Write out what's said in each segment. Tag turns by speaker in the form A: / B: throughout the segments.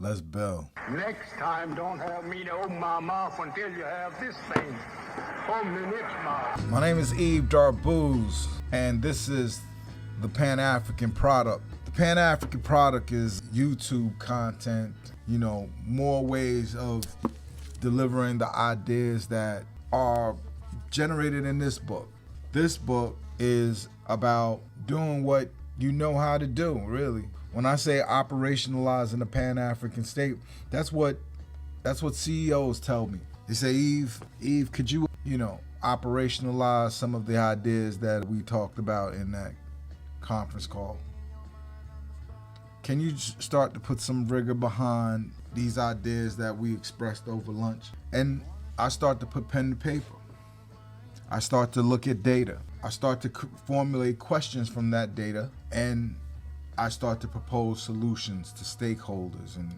A: Let's build.
B: Next time, don't have me to open my mouth until you have this thing open in its mouth.
A: My name is Yves Darbouze, and this is the Pan-African Product. The Pan-African Product is YouTube content, more ways of delivering the ideas that are generated in this book. This book is about doing what you know how to do, really. When I say operationalizing the Pan-African state, that's what CEOs tell me. They say, Yves, could you, operationalize some of the ideas that we talked about in that conference call? Can you start to put some rigor behind these ideas that we expressed over lunch? And I start to put pen to paper. I start to look at data. I start to formulate questions from that data, and I start to propose solutions to stakeholders and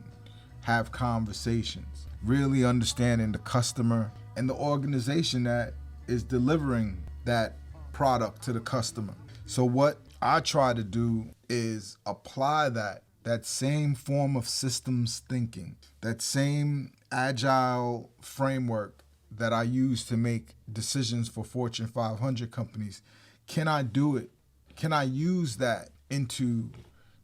A: have conversations, really understanding the customer and the organization that is delivering that product to the customer. So what I try to do is apply that same form of systems thinking, that same agile framework that I use to make decisions for Fortune 500 companies. Can I do it? Can I use that into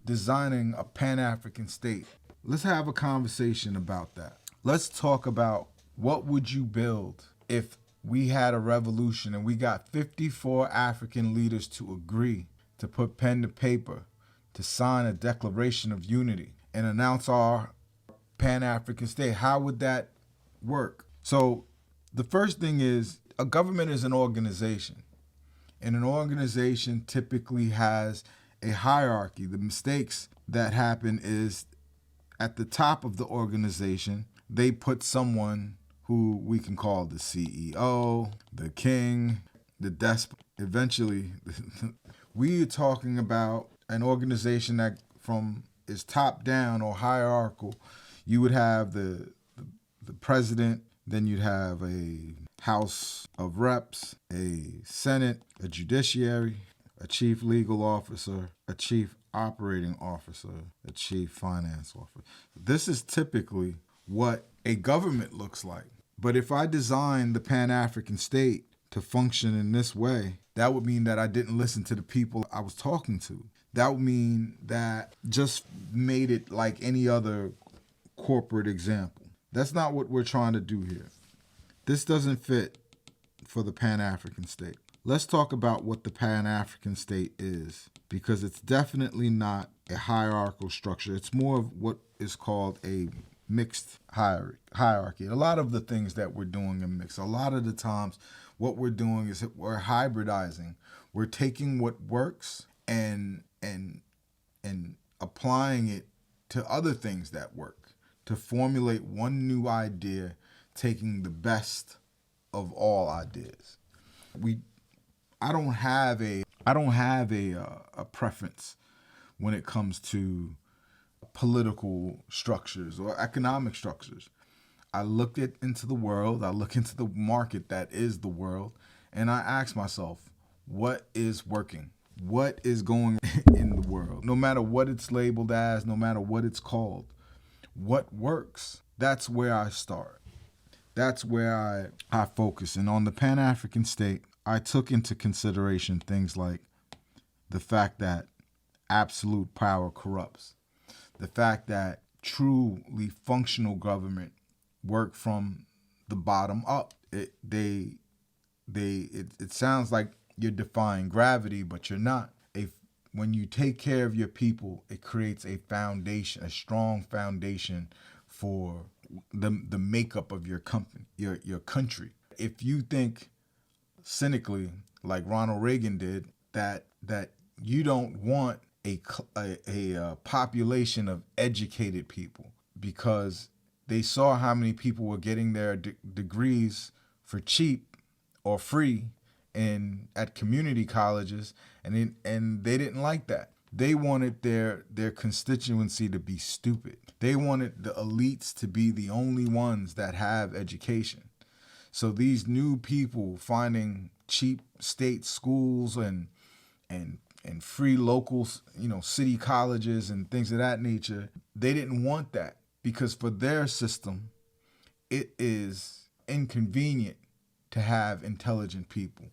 A: designing a Pan-African state? Let's have a conversation about that. Let's talk about what would you build if we had a revolution and we got 54 African leaders to agree to put pen to paper, to sign a declaration of unity and announce our Pan-African state. How would that work? So the first thing is, a government is an organization, and an organization typically has a hierarchy. The mistakes that happen is at the top of the organization, they put someone who we can call the CEO, the king, the despot. Eventually, we are talking about an organization that is top down or hierarchical. You would have the president, then you'd have a House of Reps, a Senate, a judiciary, a chief legal officer, a chief operating officer, a chief finance officer. This is typically what a government looks like. But if I design the Pan-African state to function in this way, that would mean that I didn't listen to the people I was talking to. That would mean that just made it like any other corporate example. That's not what we're trying to do here. This doesn't fit for the Pan-African state. Let's talk about what the Pan-African state is, because it's definitely not a hierarchical structure. It's more of what is called a mixed hierarchy. A lot of the things that we're doing are mixed. A lot of the times what we're doing is that we're hybridizing. We're taking what works and applying it to other things that work, to formulate one new idea, taking the best of all ideas. I don't have a preference when it comes to political structures or economic structures. I look into the world, I look into the market that is the world, and I ask myself, what is working? What is going in the world? No matter what it's labeled as, no matter what it's called, what works? That's where I start. That's where I focus. And on the Pan-African state, I took into consideration things like the fact that absolute power corrupts, the fact that truly functional government work from the bottom up. It sounds like you're defying gravity, but you're not. When you take care of your people, it creates a foundation, a strong foundation for the makeup of your company, your country. If you think cynically, like Ronald Reagan did, that you don't want a population of educated people because they saw how many people were getting their degrees for cheap or free at community colleges, and they didn't like that. They wanted their constituency to be stupid. They wanted the elites to be the only ones that have education. So these new people finding cheap state schools and free local, city colleges and things of that nature, they didn't want that. because for their system, it is inconvenient to have intelligent people.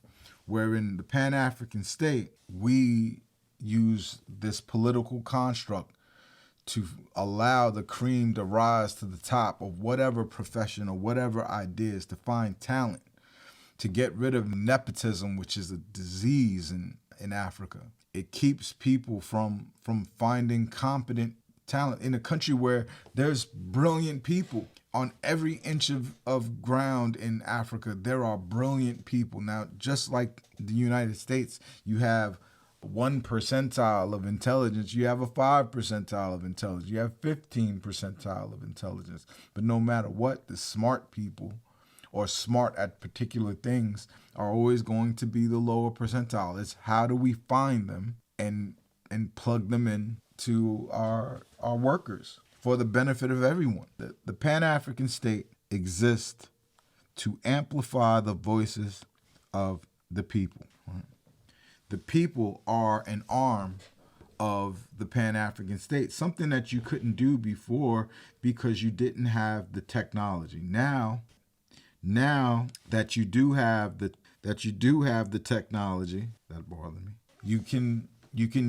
A: Where in the Pan-African state, we use this political construct to allow the cream to rise to the top of whatever profession or whatever ideas, to find talent, to get rid of nepotism, which is a disease in Africa. It keeps people from finding competent talent in a country where there's brilliant people. On every inch of ground in Africa, there are brilliant people. Now, just like the United States, you have 1 percentile of intelligence, you have a 5 percentile of intelligence, you have 15 percentile of intelligence. But no matter what, the smart people or smart at particular things are always going to be the lower percentile. It's how do we find them and plug them in to our workers for the benefit of everyone. The Pan-African state exists to amplify the voices of the people. Right? The people are an arm of the Pan-African state, something that you couldn't do before because you didn't have the technology. Now that you do have the technology, that bothered me. You can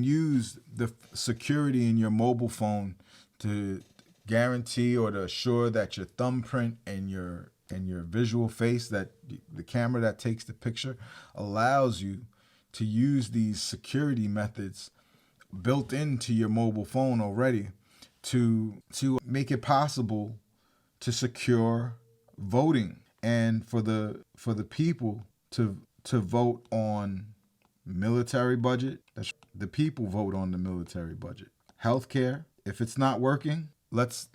A: use the security in your mobile phone to guarantee or to assure that your thumbprint and your visual face, that the camera that takes the picture, allows you to use these security methods built into your mobile phone already to make it possible to secure voting and for the people to vote on military budget. That's the people vote on the military budget. Healthcare, if it's not working, let's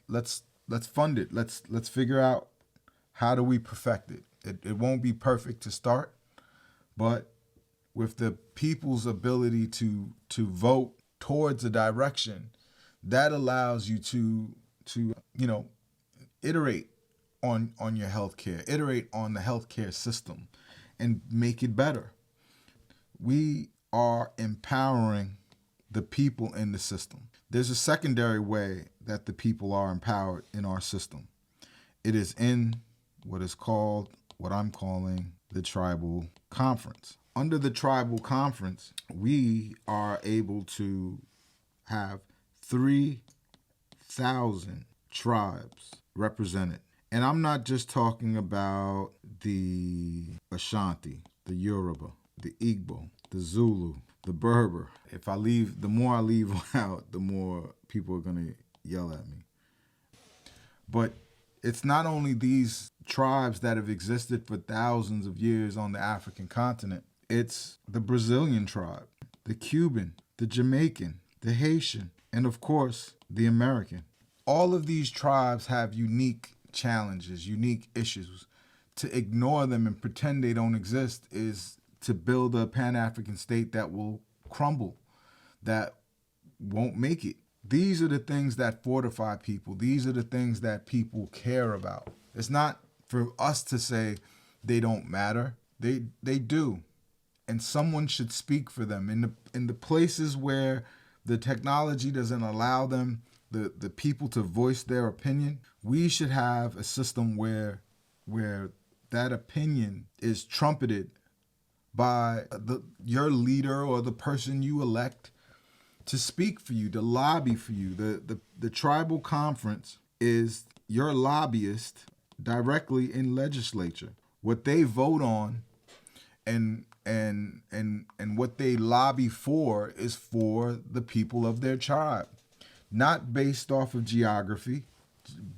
A: fund it. Let's figure out how do we perfect it. It won't be perfect to start, but with the people's ability to vote towards a direction, that allows you to iterate on your healthcare, iterate on the healthcare system, and make it better. We are empowering the people in the system. There's a secondary way that the people are empowered in our system. It is in what I'm calling the tribal conference. Under the tribal conference, we are able to have 3,000 tribes represented. And I'm not just talking about the Ashanti, the Yoruba, the Igbo, the Zulu, the Berber. The more I leave out, the more people are going to yell at me. But it's not only these tribes that have existed for thousands of years on the African continent. It's the Brazilian tribe, the Cuban, the Jamaican, the Haitian, and of course, the American. All of these tribes have unique challenges, unique issues. To ignore them and pretend they don't exist is to build a Pan-African state that will crumble, that won't make it. These are the things that fortify people. These are the things that people care about. It's not for us to say they don't matter. They do. And someone should speak for them. In the places where the technology doesn't allow them, the people to voice their opinion, we should have a system where that opinion is trumpeted by your leader or the person you elect to speak for you, to lobby for you. The tribal conference is your lobbyist directly in legislature. What they vote on and what they lobby for is for the people of their tribe, not based off of geography,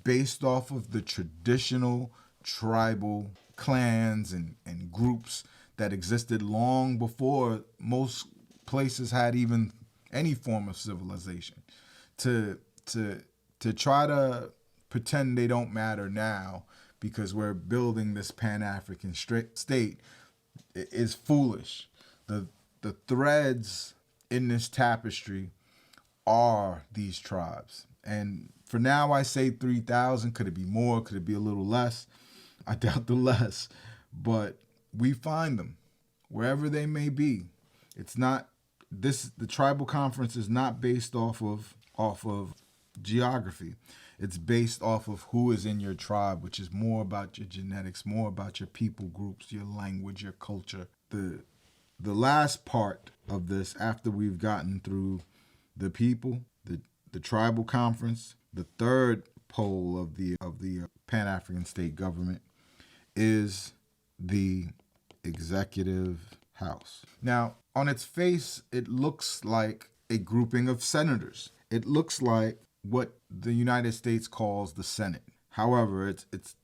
A: based off of the traditional tribal clans and groups that existed long before most places had even any form of civilization. To try to pretend they don't matter now because we're building this Pan-African state is foolish. The threads in this tapestry are these tribes. And for now, I say 3,000. Could it be more? Could it be a little less? I doubt the less. But we find them wherever they may be. It's not the tribal conference is not based off of geography. It's based off of who is in your tribe, which is more about your genetics, more about your people groups, your language, your culture. The last part of this, after we've gotten through the people, the tribal conference, the third pole of the Pan-African state government is the executive house. Now, on its face, it looks like a grouping of senators. It looks like what the United States calls the Senate. However, it's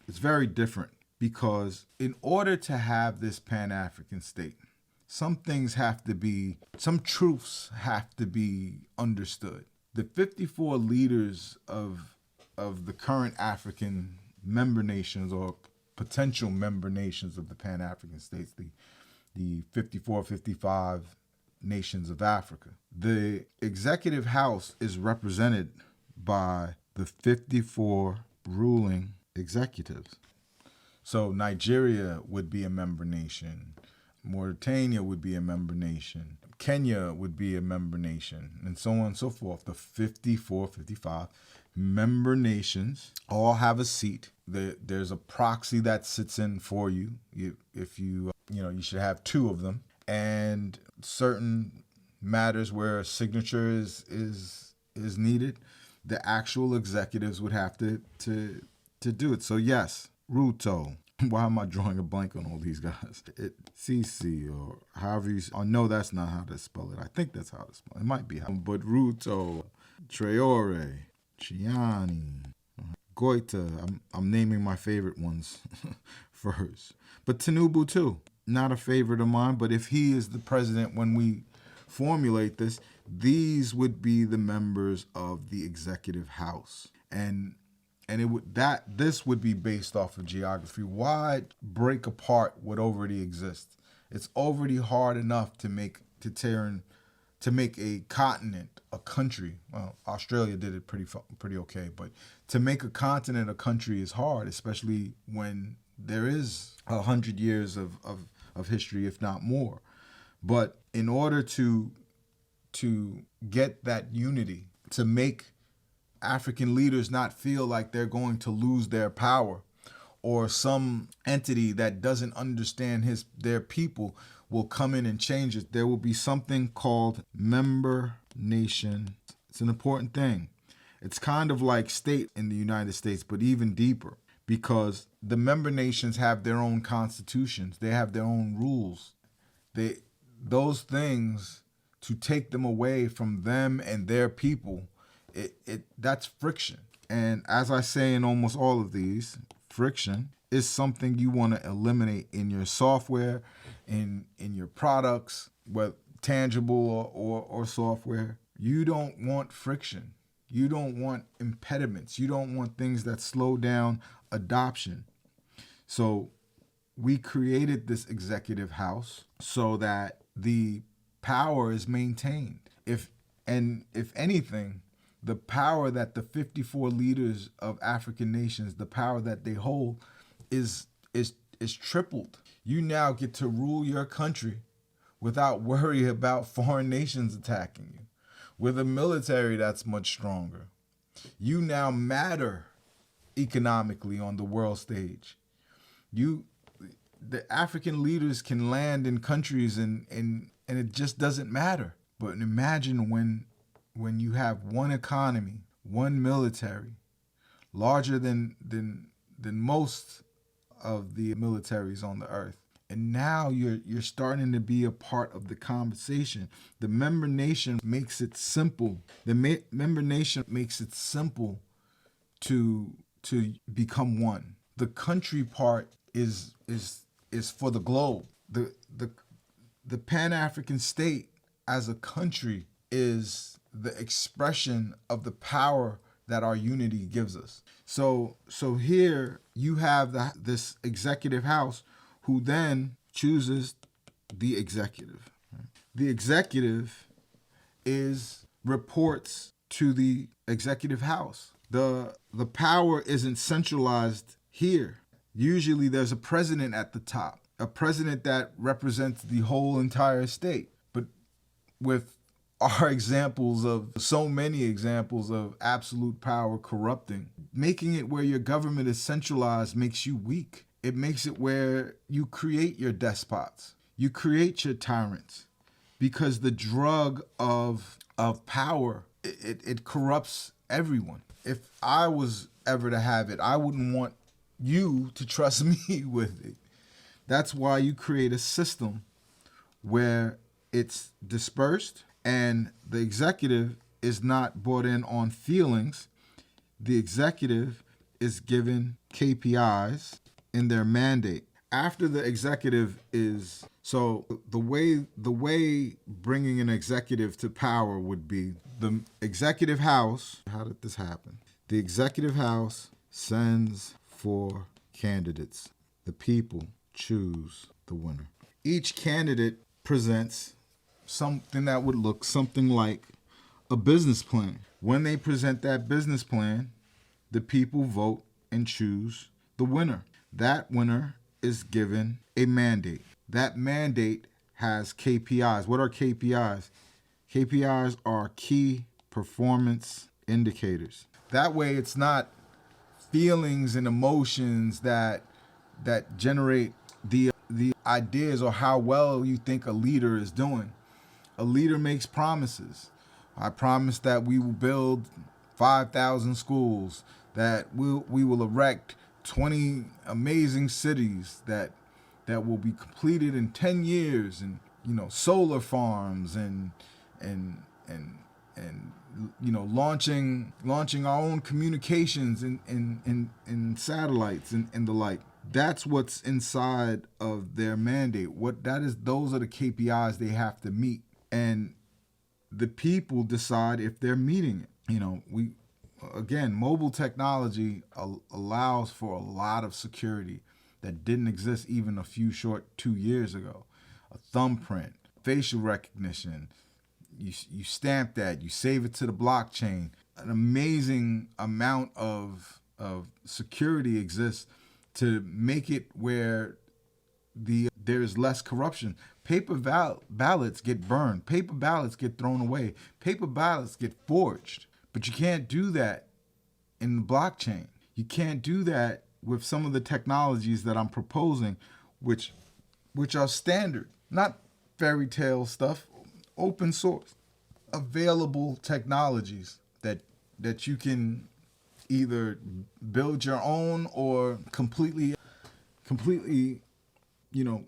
A: very different, because in order to have this Pan-African state, some truths have to be understood. The 54 leaders of the current African member nations, or potential member nations of the Pan-African states, the 54, 55 nations of Africa. The executive house is represented by the 54 ruling executives. So Nigeria would be a member nation. Mauritania would be a member nation. Kenya would be a member nation, and so on and so forth. The 54, 55 member nations all have a seat. There's a proxy that sits in for you. If you should have two of them. And certain matters where a signature is needed, the actual executives would have to do it. So yes, Ruto. Why am I drawing a blank on all these guys? CC, or however you... Oh, no, that's not how to spell it. I think that's how to spell it. It might be how. But Ruto, Traore, Chiani, Goita. I'm naming my favorite ones first. But Tinubu, too. Not a favorite of mine, but if he is the president when we formulate this, these would be the members of the executive house. And this would be based off of geography. Why break apart what already exists? It's already hard enough to make a continent a country. Well, Australia did it pretty okay, but to make a continent a country is hard, especially when there is 100 years of history, if not more. But in order to get that unity, to make African leaders not feel like they're going to lose their power, or some entity that doesn't understand their people will come in and change it, there will be something called member nation. It's an important thing. It's kind of like state in the United States, but even deeper, because the member nations have their own constitutions. They have their own rules. Those things, to take them away from them and their people, that's friction. And as I say in almost all of these, friction is something you want to eliminate in your software, in your products, whether tangible or software. You don't want friction. You don't want impediments. You don't want things that slow down adoption. So we created this executive house so that the power is maintained. If anything, the power that the 54 leaders of African nations, the power that they hold is tripled. You now get to rule your country without worry about foreign nations attacking you. With a military that's much stronger. You now matter economically on the world stage. The African leaders can land in countries and it just doesn't matter. But imagine when you have one economy, one military, larger than most of the militaries on the earth. And now you're starting to be a part of the conversation. The member nation makes it simple. The member nation makes it simple to become one. The country part is for the globe. The Pan-African state as a country is the expression of the power that our unity gives us. So here you have this executive house who then chooses the executive. The executive reports to the executive house. The power isn't centralized here. Usually there's a president at the top, a president that represents the whole entire state. But with are examples of so many examples of absolute power corrupting. Making it where your government is centralized makes you weak. It makes it where you create your despots, you create your tyrants, because the drug of power, it corrupts everyone. If I was ever to have it, I wouldn't want you to trust me with it. That's why you create a system where it's dispersed and the executive is not brought in on feelings. The executive is given KPIs in their mandate. After the executive is, so the way bringing an executive to power would be the executive house. How did this happen? The executive house sends for candidates. The people choose the winner. Each candidate presents something that would look something like a business plan. When they present that business plan, the people vote and choose the winner. That winner is given a mandate. That mandate has KPIs. What are KPIs? KPIs are key performance indicators. That way it's not feelings and emotions that generate the ideas or how well you think a leader is doing. A leader makes promises. I promise that we will build 5,000 schools, that we will erect 20 amazing cities that will be completed in 10 years, and solar farms and launching our own communications in satellites and the like. That's what's inside of their mandate. Those are the KPIs they have to meet, and the people decide if they're meeting it. Mobile technology allows for a lot of security that didn't exist even a few short 2 years ago. A thumbprint, facial recognition, you stamp that, you save it to the blockchain. An amazing amount of security exists to make it where there's less corruption. Paper ballots get burned. Paper ballots get thrown away. Paper ballots get forged. But you can't do that in the blockchain. You can't do that with some of the technologies that I'm proposing, which are standard, not fairy tale stuff, open source, available technologies that you can either build your own or completely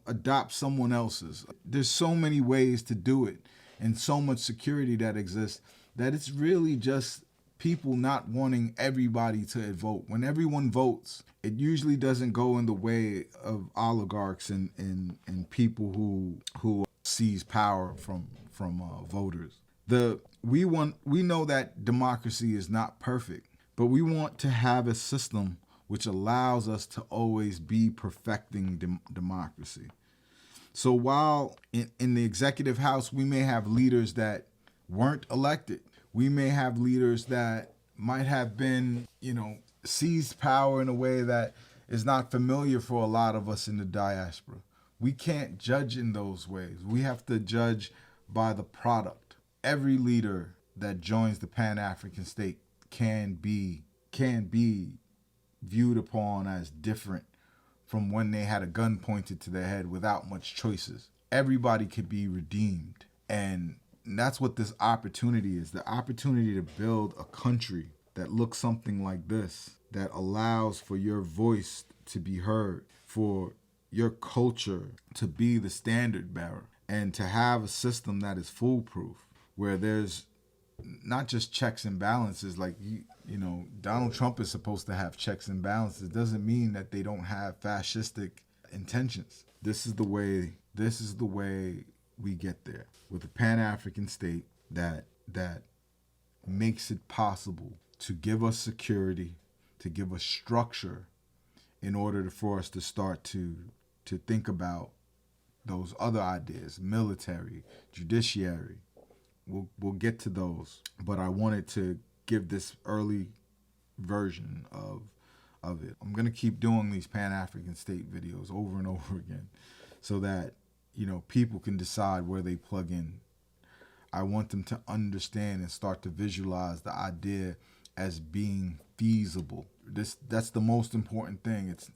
A: adopt someone else's. There's so many ways to do it and so much security that exists that it's really just people not wanting everybody to vote. When everyone votes, it usually doesn't go in the way of oligarchs and people who seize power from voters. We know that democracy is not perfect, but we want to have a system which allows us to always be perfecting democracy. So while in the executive house, we may have leaders that weren't elected. We may have leaders that might have been, seized power in a way that is not familiar for a lot of us in the diaspora. We can't judge in those ways. We have to judge by the product. Every leader that joins the Pan-African state can be viewed upon as different from when they had a gun pointed to their head without much choices. Everybody could be redeemed. And that's what this opportunity is. The opportunity to build a country that looks something like this, that allows for your voice to be heard, for your culture to be the standard bearer, and to have a system that is foolproof, where there's not just checks and balances. Like, Donald Trump is supposed to have checks and balances. Doesn't mean that they don't have fascistic intentions. This is the way we get there, with a Pan-African state that makes it possible to give us security, to give us structure, in order for us to start to think about those other ideas: military, judiciary. We'll get to those, but I wanted to give this early version of it. I'm gonna keep doing these Pan-African state videos over and over again, so that people can decide where they plug in. I want them to understand and start to visualize the idea as being feasible. That's the most important thing. It's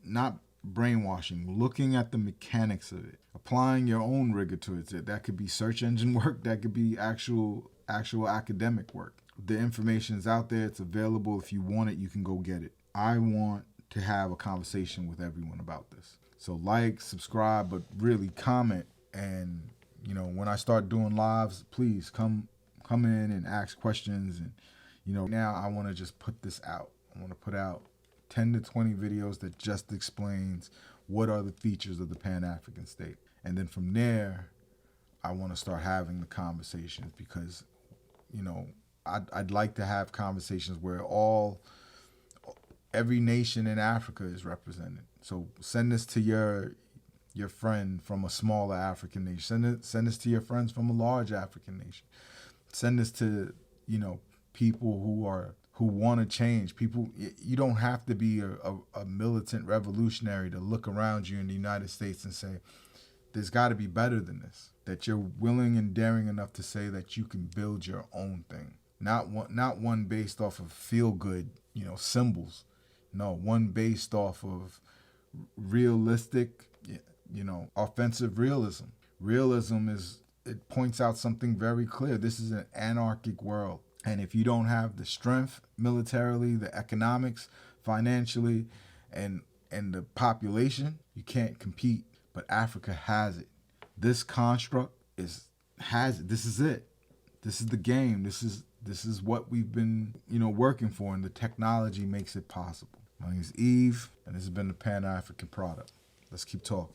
A: not brainwashing, looking at the mechanics of it, applying your own rigor to it. That could be search engine work, that could be actual academic work. The information is out there, it's available. If you want it, you can go get it. I want to have a conversation with everyone about this. So like, subscribe, but really comment. And when I start doing lives, please come in and ask questions. And now I want to just put this out. I want to put out 10 to 20 videos that just explains what are the features of the Pan-African state. And then from there, I want to start having the conversations, because I'd like to have conversations where every nation in Africa is represented. So send this to your friend from a smaller African nation. Send this to your friends from a large African nation. Send this to people who want to change. People, you don't have to be a militant revolutionary to look around you in the United States and say, there's got to be better than this. That you're willing and daring enough to say that you can build your own thing. Not one based off of feel-good, symbols. No, one based off of realistic, offensive realism. Realism it points out something very clear. This is an anarchic world. And if you don't have the strength militarily, the economics, financially, and the population, you can't compete. But Africa has it. This construct has it. This is it. This is the game. This is what we've been, working for, and the technology makes it possible. My name is Yves, and this has been the Pan-African Product. Let's keep talking.